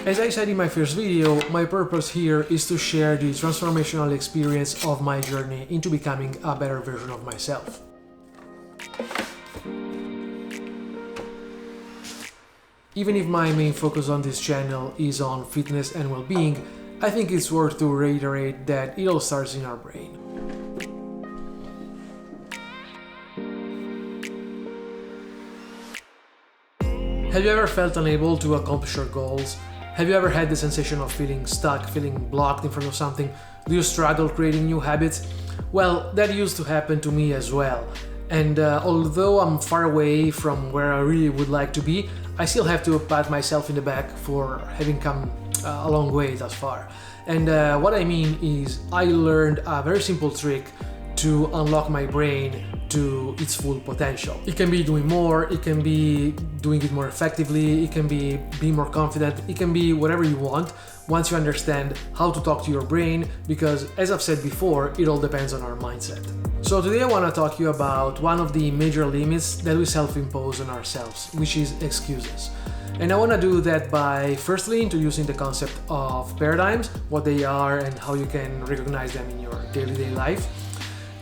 As I said in my first video, my purpose here is to share the transformational experience of my journey into becoming a better version of myself. Even if my main focus on this channel is on fitness and well-being, I think it's worth to reiterate that it all starts in our brain. Have you ever felt unable to accomplish your goals? Have you ever had the sensation of feeling stuck, feeling blocked in front of something? Do you struggle creating new habits? Well, that used to happen to me as well. And although I'm far away from where I really would like to be, I still have to pat myself in the back for having come a long way thus far. And what I mean is I learned a very simple trick to unlock my brain to its full potential. It can be doing more, it can be doing it more effectively, it can be being more confident, it can be whatever you want once you understand how to talk to your brain, because as I've said before, it all depends on our mindset. So today I want to talk to you about one of the major limits that we self-impose on ourselves, which is excuses. And I want to do that by firstly introducing the concept of paradigms, what they are and how you can recognize them in your day-to-day life.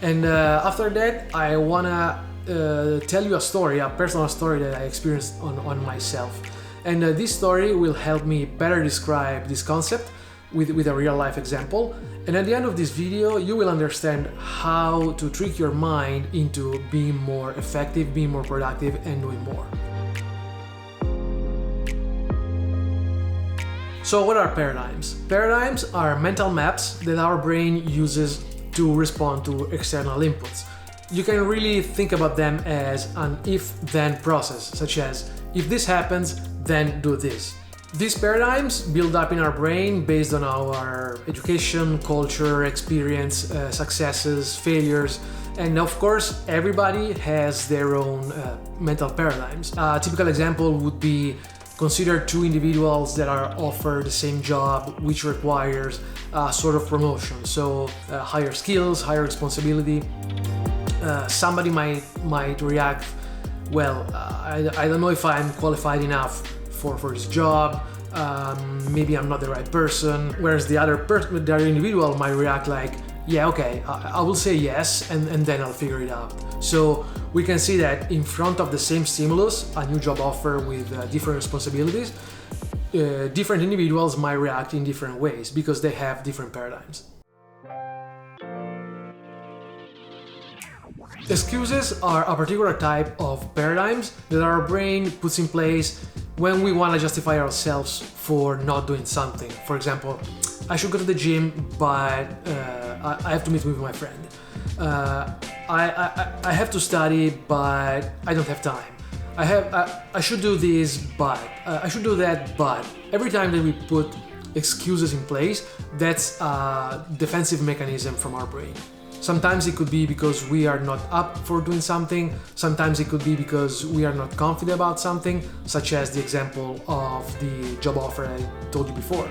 And after that, I wanna tell you a story, a personal story that I experienced on myself. And this story will help me better describe this concept with a real life example. And at the end of this video, you will understand how to trick your mind into being more effective, being more productive, and doing more. So what are paradigms? Paradigms are mental maps that our brain uses to respond to external inputs. You can really think about them as an if-then process, such as, if this happens, then do this. These paradigms build up in our brain based on our education, culture, experience, successes, failures, and of course, everybody has their own mental paradigms. A typical example would be consider two individuals that are offered the same job, which requires a sort of promotion. So higher skills, higher responsibility. Somebody might react, well, I don't know if I'm qualified enough for this job. Maybe I'm not the right person. Whereas the other individual might react like, yeah, okay, I will say yes, and then I'll figure it out. So we can see that in front of the same stimulus, a new job offer with different responsibilities, different individuals might react in different ways because they have different paradigms. Excuses are a particular type of paradigms that our brain puts in place when we want to justify ourselves for not doing something. For example, I should go to the gym, but I have to meet with my friend. I have to study, but I don't have time. I should do this, but I should do that, but every time that we put excuses in place, that's a defensive mechanism from our brain. Sometimes it could be because we are not up for doing something. Sometimes it could be because we are not confident about something, such as the example of the job offer I told you before.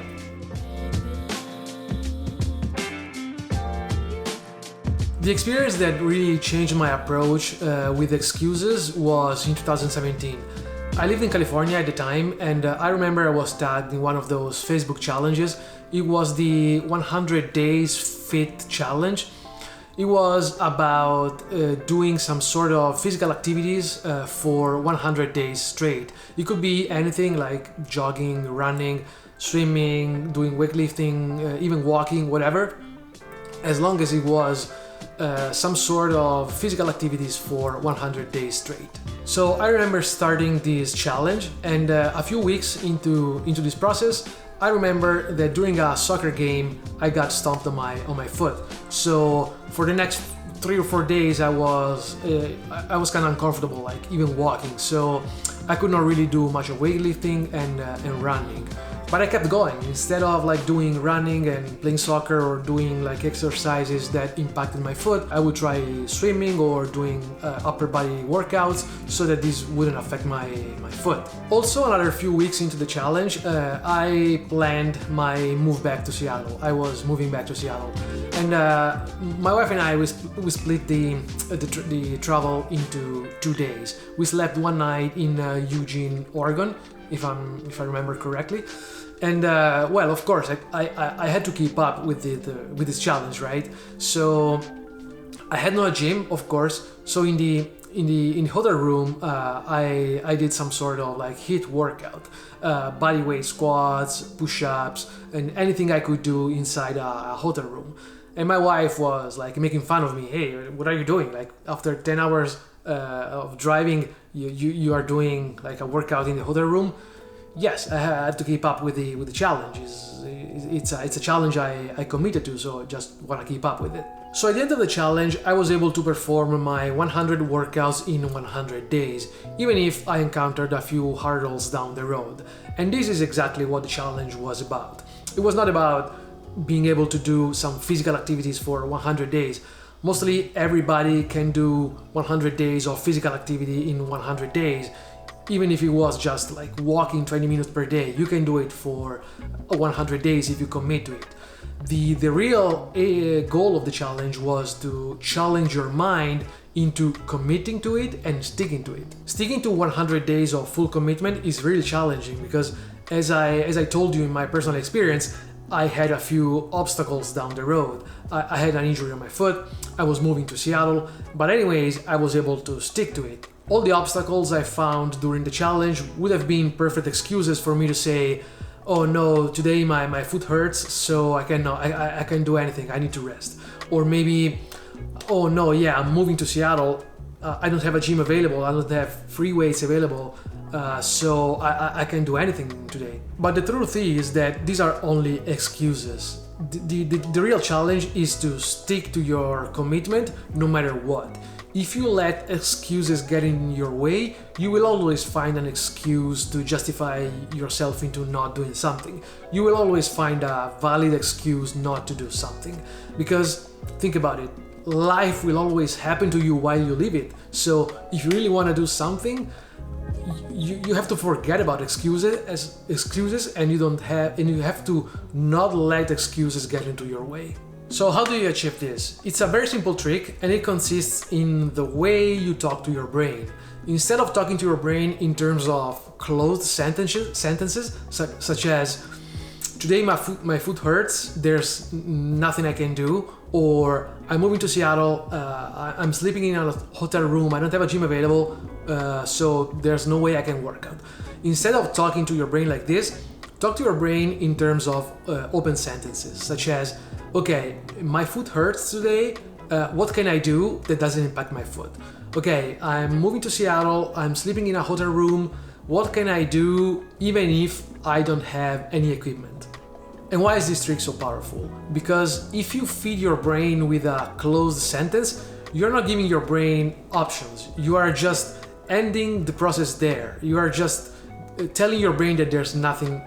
The experience that really changed my approach with excuses was in 2017. I lived in California at the time, and I remember I was tagged in one of those Facebook challenges. It was the 100 Days Fit Challenge. It was about doing some sort of physical activities for 100 days straight. It could be anything like jogging, running, swimming, doing weightlifting, even walking, whatever, as long as it was some sort of physical activities for 100 days straight. So I remember starting this challenge, and a few weeks into this process, I remember that during a soccer game, I got stomped on my foot. So for the next 3 or 4 days, I was kind of uncomfortable, like even walking. So I could not really do much of weightlifting and running. But I kept going. Instead of like doing running and playing soccer or doing like exercises that impacted my foot, I would try swimming or doing upper body workouts so that this wouldn't affect my foot. Also, another few weeks into the challenge, I planned my move back to Seattle. I was moving back to Seattle. And my wife and I, we split the travel into 2 days. We slept one night in Eugene, Oregon, if I remember correctly. And well, of course, I had to keep up with with this challenge, right? So I had no gym, of course. So in the hotel room, I did some sort of like HIIT workout, body weight squats, push-ups, and anything I could do inside a hotel room. And my wife was like making fun of me. Hey, what are you doing? Like after 10 hours of driving, you are doing like a workout in the hotel room. Yes, I had to keep up with the challenge. It's a challenge I committed to, so I just want to keep up with it. So at the end of the challenge, I was able to perform my 100 workouts in 100 days, even if I encountered a few hurdles down the road. And this is exactly what the challenge was about. It was not about being able to do some physical activities for 100 days. Mostly everybody can do 100 days of physical activity in 100 days. Even if it was just like walking 20 minutes per day, you can do it for 100 days if you commit to it. The real goal of the challenge was to challenge your mind into committing to it and sticking to it. Sticking to 100 days of full commitment is really challenging because as I told you in my personal experience, I had a few obstacles down the road. I had an injury on my foot, I was moving to Seattle, but anyways, I was able to stick to it. All the obstacles I found during the challenge would have been perfect excuses for me to say, oh no, today my foot hurts, so I can't do anything, I need to rest. Or maybe, oh no, yeah, I'm moving to Seattle, I don't have a gym available, I don't have free weights available, so I can't do anything today. But the truth is that these are only excuses. The real challenge is to stick to your commitment no matter what. If you let excuses get in your way, you will always find an excuse to justify yourself into not doing something. You will always find a valid excuse not to do something. Because, think about it, life will always happen to you while you live it. So, if you really want to do something, you have to forget about excuses and you have to not let excuses get into your way. So how do you achieve this? It's a very simple trick and it consists in the way you talk to your brain. Instead of talking to your brain in terms of closed sentences such as today my foot hurts, there's nothing I can do, or I'm moving to Seattle, I'm sleeping in a hotel room, I don't have a gym available, so there's no way I can work out. Instead of talking to your brain like this, talk to your brain in terms of open sentences such as, okay, my foot hurts today, what can I do that doesn't impact my foot? Okay, I'm moving to Seattle, I'm sleeping in a hotel room, what can I do even if I don't have any equipment? And why is this trick so powerful? Because if you feed your brain with a closed sentence, you're not giving your brain options. You are just ending the process there. You are just telling your brain that there's nothing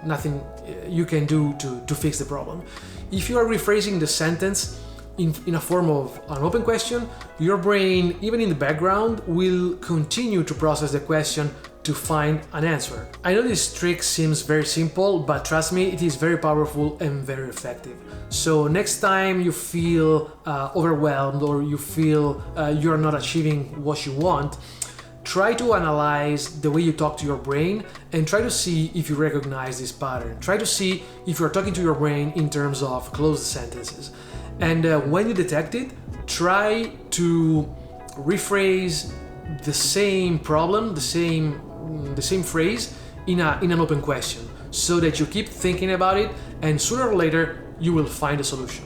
you can do to fix the problem. If you are rephrasing the sentence in a form of an open question, your brain, even in the background, will continue to process the question to find an answer. I know this trick seems very simple, but trust me, it is very powerful and very effective. So next time you feel overwhelmed or you feel you're not achieving what you want, try to analyze the way you talk to your brain and try to see if you recognize this pattern. Try to see if you're talking to your brain in terms of closed sentences. And when you detect it, try to rephrase the same problem, the same phrase in an open question, so that you keep thinking about it and sooner or later you will find a solution.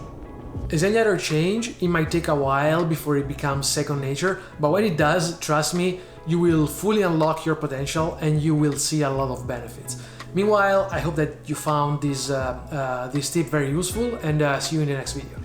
As any other change, it might take a while before it becomes second nature, but when it does, trust me, you will fully unlock your potential and you will see a lot of benefits. Meanwhile, I hope that you found this tip very useful and see you in the next video.